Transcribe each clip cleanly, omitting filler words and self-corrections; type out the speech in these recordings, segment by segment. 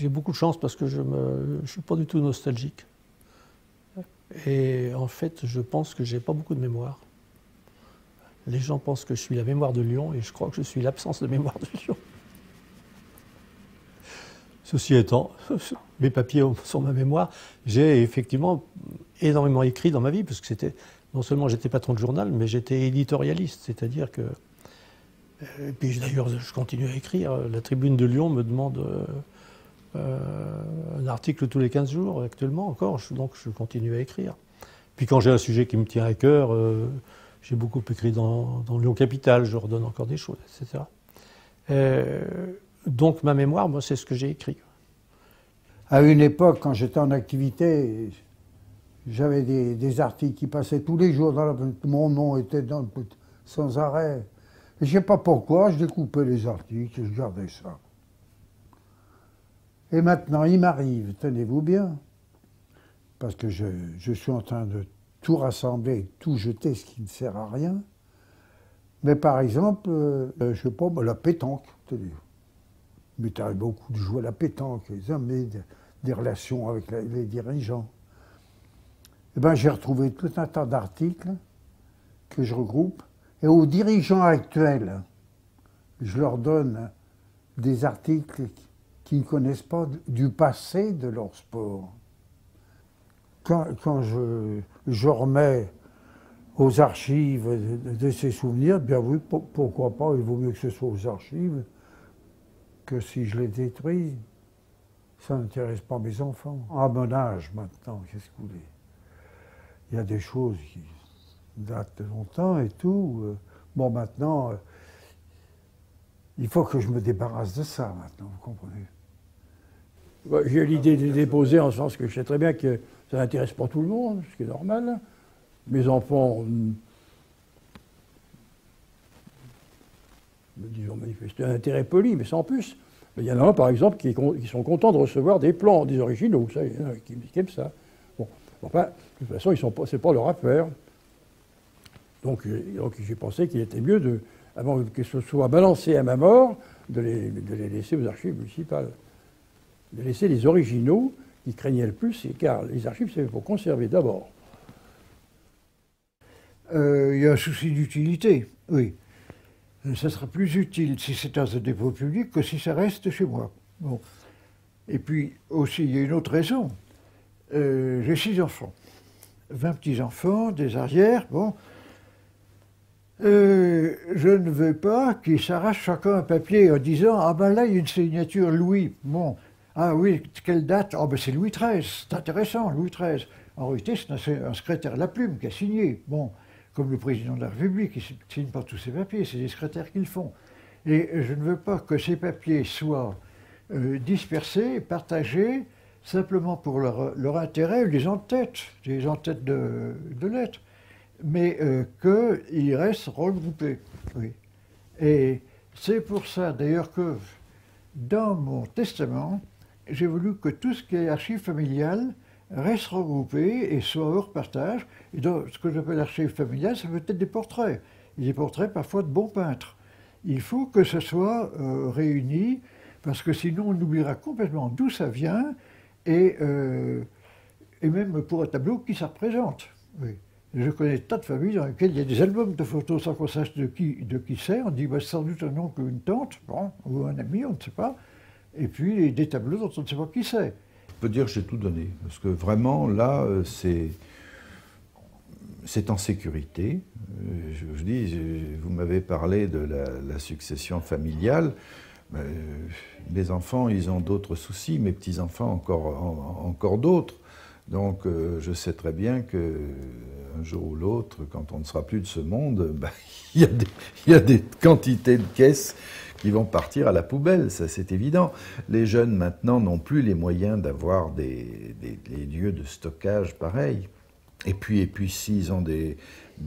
J'ai beaucoup de chance parce que je ne suis pas du tout nostalgique. Et en fait, je pense que je n'ai pas beaucoup de mémoire. Les gens pensent que je suis la mémoire de Lyon et je crois que je suis l'absence de mémoire de Lyon. Ceci étant, mes papiers sont ma mémoire. J'ai effectivement énormément écrit dans ma vie parce que c'était non seulement j'étais patron de journal, mais j'étais éditorialiste, c'est-à-dire que et puis d'ailleurs je continue à écrire. La Tribune de Lyon me demande un article tous les 15 jours actuellement encore, donc je continue à écrire. Puis quand j'ai un sujet qui me tient à cœur, j'ai beaucoup écrit dans Lyon Capital, je redonne encore des choses, etc. Donc ma mémoire, moi, c'est ce que j'ai écrit. À une époque, quand j'étais en activité, j'avais des articles qui passaient tous les jours. Mon nom était sans arrêt. Je ne sais pas pourquoi, je découpais les articles et je gardais ça. Et maintenant, il m'arrive, tenez-vous bien, parce que je suis en train de tout rassembler, tout jeter, ce qui ne sert à rien. Mais par exemple, je ne sais pas, la pétanque, tenez. Il m'est arrivé beaucoup de jouer à la pétanque, les hommes, des relations avec les dirigeants. Eh bien, j'ai retrouvé tout un tas d'articles que je regroupe. Et aux dirigeants actuels, je leur donne des articles qui ne connaissent pas du passé de leur sport. Quand je remets aux archives de ces souvenirs, bien oui, pourquoi pas, il vaut mieux que ce soit aux archives que si je les détruis. Ça n'intéresse pas mes enfants. À mon âge maintenant, qu'est-ce que vous voulez? Il y a des choses qui datent de longtemps et tout. Bon, maintenant, il faut que je me débarrasse de ça maintenant, vous comprenez? J'ai l'idée de les déposer en sens que je sais très bien que ça n'intéresse pas tout le monde, ce qui est normal. Mes enfants, disons, manifester un intérêt poli, mais sans plus. Il y en a un, par exemple, qui sont contents de recevoir des plans, des originaux, ça, il y en a qui aiment ça. Bon, enfin, de toute façon, c'est pas leur affaire. Donc j'ai pensé qu'il était mieux, avant que ce soit balancé à ma mort, de les laisser aux archives municipales. De laisser les originaux qui craignaient le plus, car les archives, c'est pour conserver d'abord. Il y a un souci d'utilité, oui. Ça sera plus utile si c'est dans un dépôt public que si ça reste chez moi. Bon. Et puis aussi, il y a une autre raison. J'ai 6 enfants, 20 petits-enfants, des arrières, bon. Je ne veux pas qu'ils s'arrachent chacun un papier en disant « Ah ben là, il y a une signature Louis. » Bon. Ah oui, quelle date? Ah ben c'est Louis XIII, c'est intéressant, Louis XIII. En réalité, c'est un secrétaire de la plume qui a signé. Bon. Comme le président de la République, il ne signe pas tous ces papiers, c'est les secrétaires qui le font. Et je ne veux pas que ces papiers soient dispersés, partagés, simplement pour leur intérêt, des en-têtes de lettres, mais qu'ils restent regroupés. Oui. Et c'est pour ça, d'ailleurs, que dans mon testament, j'ai voulu que tout ce qui est archives familiales reste regroupé et soit hors partage. Et dans ce que j'appelle l'archive familiale, ça peut être des portraits. Et des portraits parfois de bons peintres. Il faut que ce soit réuni, parce que sinon on oubliera complètement d'où ça vient, et même pour un tableau, qui ça représente. Oui. Je connais des tas de familles dans lesquelles il y a des albums de photos sans qu'on sache de qui c'est. On dit bah, c'est sans doute un oncle ou une tante, bon, ou un ami, on ne sait pas. Et puis des tableaux dont on ne sait pas qui c'est. Je peux dire que j'ai tout donné, parce que vraiment, là, c'est en sécurité. Je vous dis, vous m'avez parlé de la succession familiale. Mes enfants, ils ont d'autres soucis, mes petits-enfants encore d'autres. Donc, je sais très bien qu'un jour ou l'autre, quand on ne sera plus de ce monde, bah, il y a des quantités de caisses qui vont partir à la poubelle, ça c'est évident. Les jeunes maintenant n'ont plus les moyens d'avoir des lieux de stockage pareils. Et puis s'ils ont des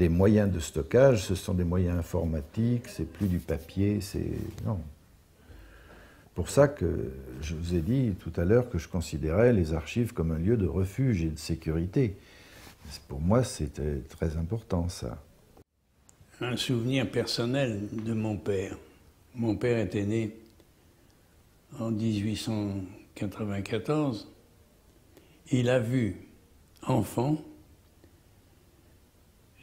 moyens de stockage, ce sont des moyens informatiques, c'est plus du papier, c'est... Non. Pour ça que je vous ai dit tout à l'heure que je considérais les archives comme un lieu de refuge et de sécurité. Pour moi, c'était très important, ça. Un souvenir personnel de mon père. Mon père était né en 1880. 94, il a vu, enfant,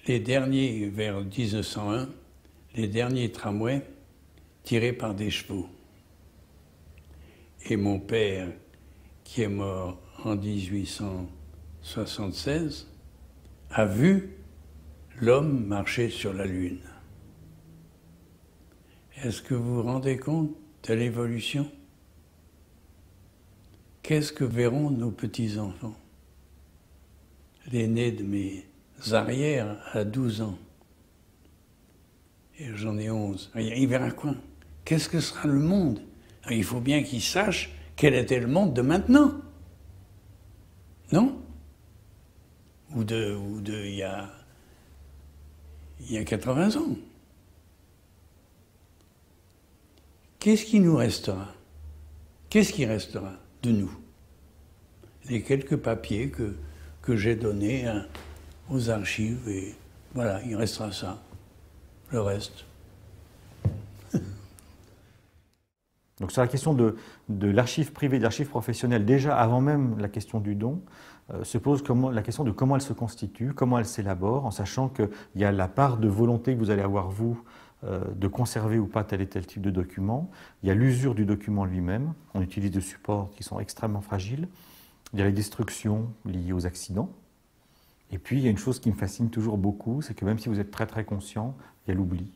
les derniers, vers 1901, les derniers tramways tirés par des chevaux. Et mon père, qui est mort en 1876, a vu l'homme marcher sur la Lune. Est-ce que vous vous rendez compte de l'évolution? Qu'est-ce que verront nos petits-enfants? L'aîné de mes arrières a 12 ans. Et j'en ai 11. Il verra quoi? Qu'est-ce que sera le monde? Il faut bien qu'il sache quel était le monde de maintenant. Non? Ou de il y a 80 ans. Qu'est-ce qui nous restera? Qu'est-ce qui restera de nous? Les quelques papiers que j'ai donnés aux archives, et voilà, il restera ça. Le reste. Donc sur la question de l'archive privée, de l'archive professionnelle, déjà avant même la question du don, se pose la question de comment elle se constitue, comment elle s'élabore, en sachant qu'il y a la part de volonté que vous allez avoir, vous, de conserver ou pas tel et tel type de document. Il y a l'usure du document lui-même. On utilise des supports qui sont extrêmement fragiles. Il y a les destructions liées aux accidents. Et puis, il y a une chose qui me fascine toujours beaucoup, c'est que même si vous êtes très très conscient, il y a l'oubli.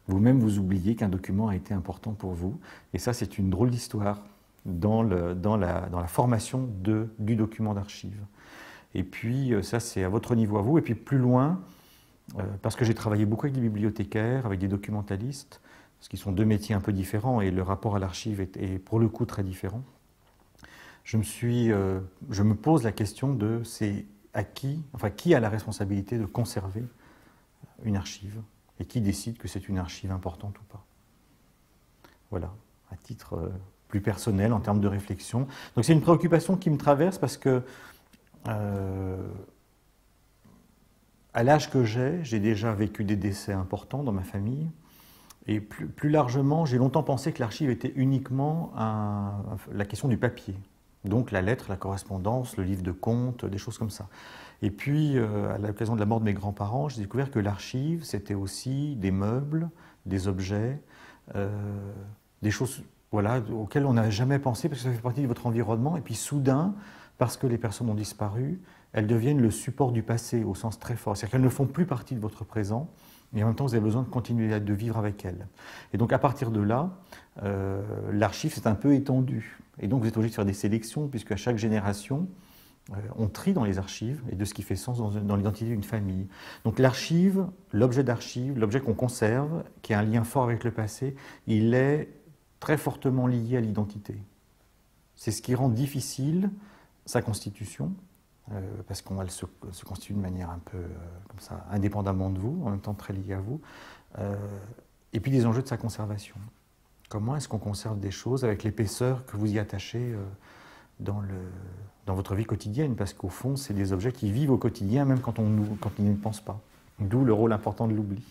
Vous-même, vous oubliez qu'un document a été important pour vous. Et ça, c'est une drôle d'histoire dans la formation du document d'archive. Et puis, ça, c'est à votre niveau à vous. Et puis, plus loin, parce que j'ai travaillé beaucoup avec des bibliothécaires, avec des documentalistes, parce qu'ils sont deux métiers un peu différents et le rapport à l'archive est pour le coup très différent. Je me pose la question de qui a la responsabilité de conserver une archive et qui décide que c'est une archive importante ou pas. Voilà, à titre plus personnel en termes de réflexion. Donc c'est une préoccupation qui me traverse parce que à l'âge que j'ai déjà vécu des décès importants dans ma famille. Et plus largement, j'ai longtemps pensé que l'archive était uniquement la question du papier. Donc la lettre, la correspondance, le livre de comptes, des choses comme ça. Et puis, à l'occasion de la mort de mes grands-parents, j'ai découvert que l'archive, c'était aussi des meubles, des objets, des choses auxquelles on n'a jamais pensé parce que ça fait partie de votre environnement. Et puis soudain, parce que les personnes ont disparu, elles deviennent le support du passé au sens très fort. C'est-à-dire qu'elles ne font plus partie de votre présent, mais en même temps, vous avez besoin de continuer de vivre avec elles. Et donc, à partir de là, l'archive s'est un peu étendue. Et donc, vous êtes obligé de faire des sélections, puisque à chaque génération, on trie dans les archives et de ce qui fait sens dans l'identité d'une famille. Donc, l'archive, l'objet d'archive, l'objet qu'on conserve, qui a un lien fort avec le passé, il est très fortement lié à l'identité. C'est ce qui rend difficile sa constitution, parce qu'elle se constitue de manière un peu comme ça, indépendamment de vous, en même temps très liée à vous, et puis des enjeux de sa conservation. Comment est-ce qu'on conserve des choses avec l'épaisseur que vous y attachez dans votre vie quotidienne? Parce qu'au fond, c'est des objets qui vivent au quotidien, même quand ils ne pensent pas. D'où le rôle important de l'oubli.